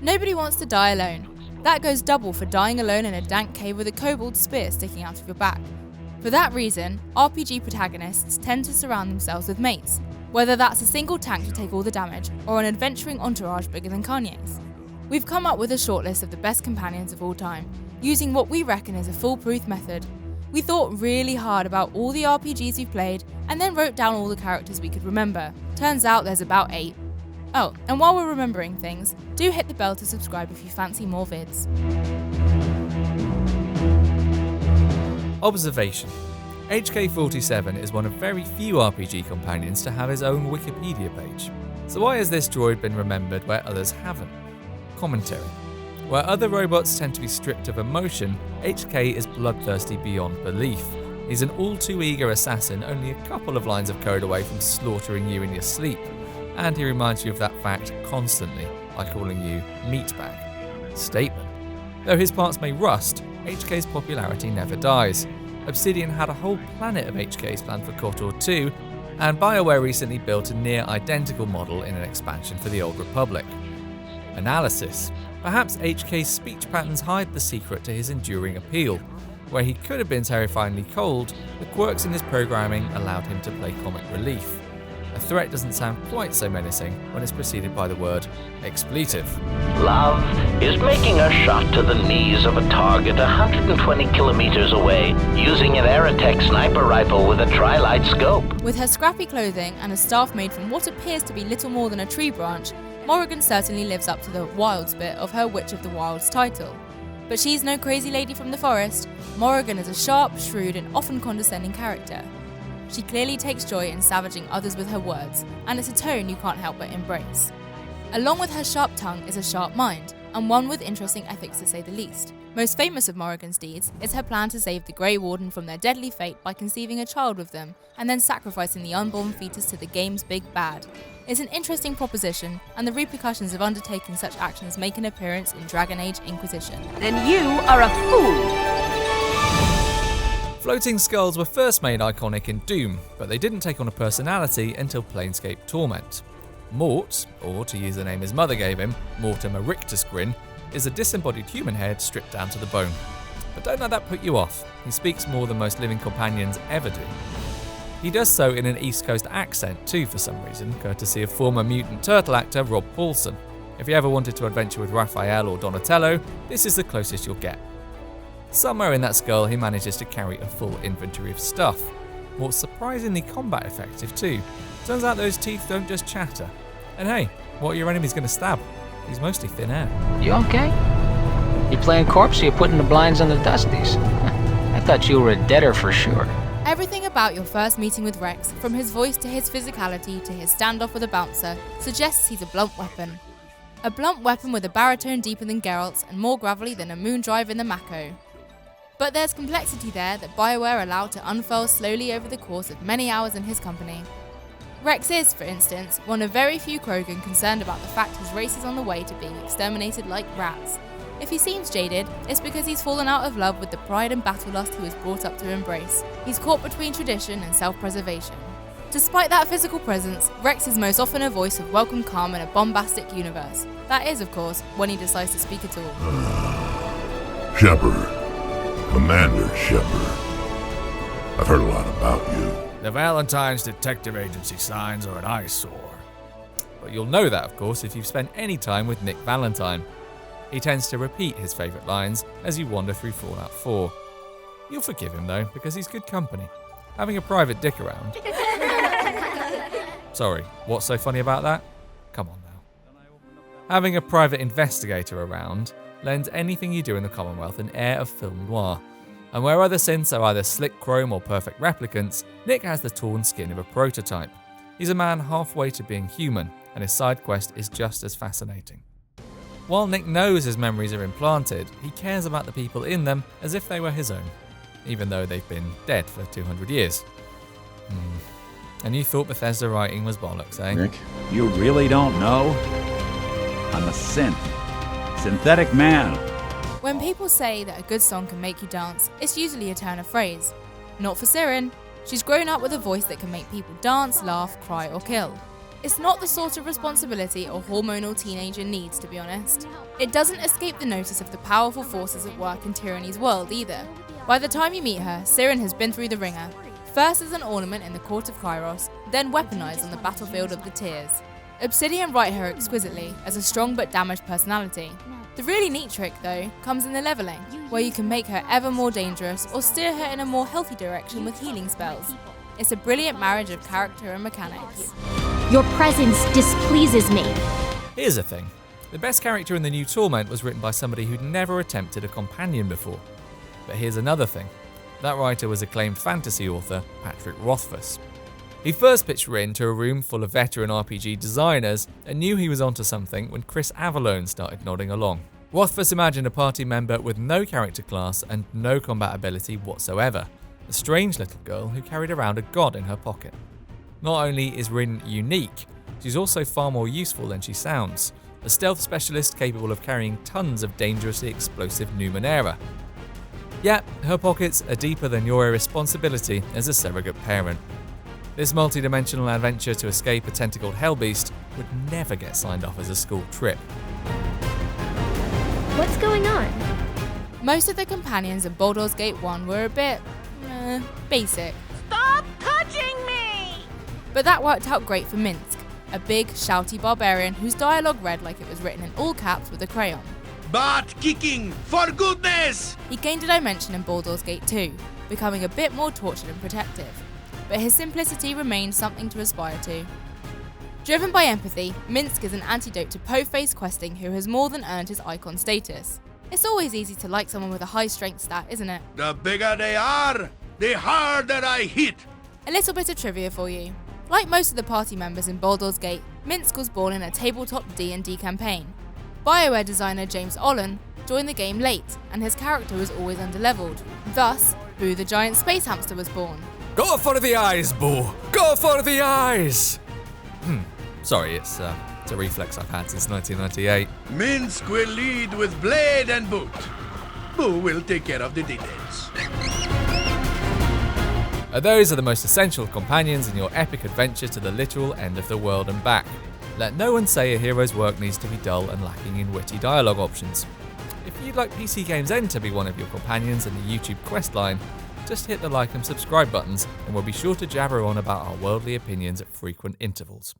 Nobody wants to die alone. That goes double for dying alone in a dank cave with a kobold spear sticking out of your back. For that reason, RPG protagonists tend to surround themselves with mates, whether that's a single tank to take all the damage, or an adventuring entourage bigger than Kanye's. We've come up with a shortlist of the best companions of all time, using what we reckon is a foolproof method. We thought really hard about all the RPGs we've played, and then wrote down all the characters we could remember. Turns out there's about 8. Oh, and while we're remembering things, do hit the bell to subscribe if you fancy more vids. Observation. HK47 is one of very few RPG companions to have his own Wikipedia page. So why has this droid been remembered where others haven't? Commentary. Where other robots tend to be stripped of emotion, HK is bloodthirsty beyond belief. He's an all-too-eager assassin only a couple of lines of code away from slaughtering you in your sleep. And he reminds you of that fact constantly by calling you meatbag. Statement. Though his parts may rust, HK's popularity never dies. Obsidian had a whole planet of HKs planned for KOTOR 2, and BioWare recently built a near-identical model in an expansion for the Old Republic. Analysis. Perhaps HK's speech patterns hide the secret to his enduring appeal. Where he could have been terrifyingly cold, the quirks in his programming allowed him to play comic relief. A threat doesn't sound quite so menacing when it's preceded by the word expletive. Love is making a shot to the knees of a target 120 kilometers away using an Aerotech sniper rifle with a tri-light scope. With her scrappy clothing and a staff made from what appears to be little more than a tree branch, Morrigan certainly lives up to the Wilds bit of her Witch of the Wilds title. But she's no crazy lady from the forest. Morrigan is a sharp, shrewd and often condescending character. She clearly takes joy in savaging others with her words, and it's a tone you can't help but embrace. Along with her sharp tongue is a sharp mind, and one with interesting ethics to say the least. Most famous of Morrigan's deeds is her plan to save the Grey Warden from their deadly fate by conceiving a child with them, and then sacrificing the unborn fetus to the game's big bad. It's an interesting proposition, and the repercussions of undertaking such actions make an appearance in Dragon Age Inquisition. Then you are a fool! Floating skulls were first made iconic in Doom, but they didn't take on a personality until Planescape Torment. Morte, or to use the name his mother gave him, Mortimer Rictusgrin, is a disembodied human head stripped down to the bone. But don't let that put you off, he speaks more than most living companions ever do. He does so in an East Coast accent too for some reason, courtesy of former Mutant Turtle actor Rob Paulson. If you ever wanted to adventure with Raphael or Donatello, this is the closest you'll get. Somewhere in that skull he manages to carry a full inventory of stuff. Morte's surprisingly combat effective too. Turns out those teeth don't just chatter. And hey, what are your enemies going to stab? He's mostly thin air. You okay? You playing corpse or you putting the blinds on the dusties? I thought you were a deader for sure. Everything about your first meeting with Wrex, from his voice to his physicality to his standoff with a bouncer, suggests he's a blunt weapon. A blunt weapon with a baritone deeper than Geralt's and more gravelly than a moon drive in the Mako. But there's complexity there that BioWare allowed to unfurl slowly over the course of many hours in his company. Wrex is, for instance, one of very few Krogan concerned about the fact his race is on the way to being exterminated like rats. If he seems jaded, it's because he's fallen out of love with the pride and battle lust he was brought up to embrace. He's caught between tradition and self-preservation. Despite that physical presence, Wrex is most often a voice of welcome calm in a bombastic universe. That is, of course, when he decides to speak at all. Shepard. Commander Shepard. I've heard a lot about you. The Valentine's detective agency signs are an eyesore. But you'll know that, of course, if you've spent any time with Nick Valentine. He tends to repeat his favourite lines as you wander through Fallout 4. You'll forgive him though, because he's good company. Having a private dick around. Sorry, what's so funny about that? Come on now. Having a private investigator around lends anything you do in the Commonwealth an air of film noir. And where other synths are either slick chrome or perfect replicants, Nick has the torn skin of a prototype. He's a man halfway to being human, and his side quest is just as fascinating. While Nick knows his memories are implanted, he cares about the people in them as if they were his own, even though they've been dead for 200 years. And you thought Bethesda writing was bollocks, eh? Nick, you really don't know? I'm a synth. Synthetic man. When people say that a good song can make you dance, it's usually a turn of phrase. Not for Sirin. She's grown up with a voice that can make people dance, laugh, cry or kill. It's not the sort of responsibility a hormonal teenager needs, to be honest. It doesn't escape the notice of the powerful forces at work in Tyranny's world either. By the time you meet her, Sirin has been through the ringer, first as an ornament in the court of Kairos, then weaponized on the battlefield of the Tears. Obsidian write her exquisitely as a strong but damaged personality. The really neat trick, though, comes in the levelling, where you can make her ever more dangerous or steer her in a more healthy direction with healing spells. It's a brilliant marriage of character and mechanics. Your presence displeases me. Here's the thing. The best character in the new Torment was written by somebody who'd never attempted a companion before. But here's another thing. That writer was acclaimed fantasy author Patrick Rothfuss. He first pitched Rhin to a room full of veteran RPG designers and knew he was onto something when Chris Avallone started nodding along. Rothfuss imagined a party member with no character class and no combat ability whatsoever, a strange little girl who carried around a god in her pocket. Not only is Rhin unique, she's also far more useful than she sounds, a stealth specialist capable of carrying tons of dangerously explosive Numenera. Yet, her pockets are deeper than your irresponsibility as a surrogate parent. This multi-dimensional adventure to escape a tentacled hellbeast would never get signed off as a school trip. What's going on? Most of the companions in Baldur's Gate 1 were a bit basic. Stop touching me! But that worked out great for Minsc, a big, shouty barbarian whose dialogue read like it was written in all caps with a crayon. Butt kicking, for goodness! He gained a dimension in Baldur's Gate 2, becoming a bit more tortured and protective. But his simplicity remained something to aspire to. Driven by empathy, Minsc is an antidote to po-faced questing who has more than earned his icon status. It's always easy to like someone with a high strength stat, isn't it? The bigger they are, the harder I hit. A little bit of trivia for you. Like most of the party members in Baldur's Gate, Minsc was born in a tabletop D&D campaign. BioWare designer James Olin joined the game late, and his character was always underleveled. Thus, Boo the giant space hamster was born. Go for the eyes, Boo! Go for the eyes! Sorry, it's a reflex I've had since 1998. Minsc will lead with blade and boot. Boo will take care of the details. Those are the most essential companions in your epic adventure to the literal end of the world and back. Let no one say a hero's work needs to be dull and lacking in witty dialogue options. If you'd like PCGamesN to be one of your companions in the YouTube questline, just hit the like and subscribe buttons and we'll be sure to jabber on about our worldly opinions at frequent intervals.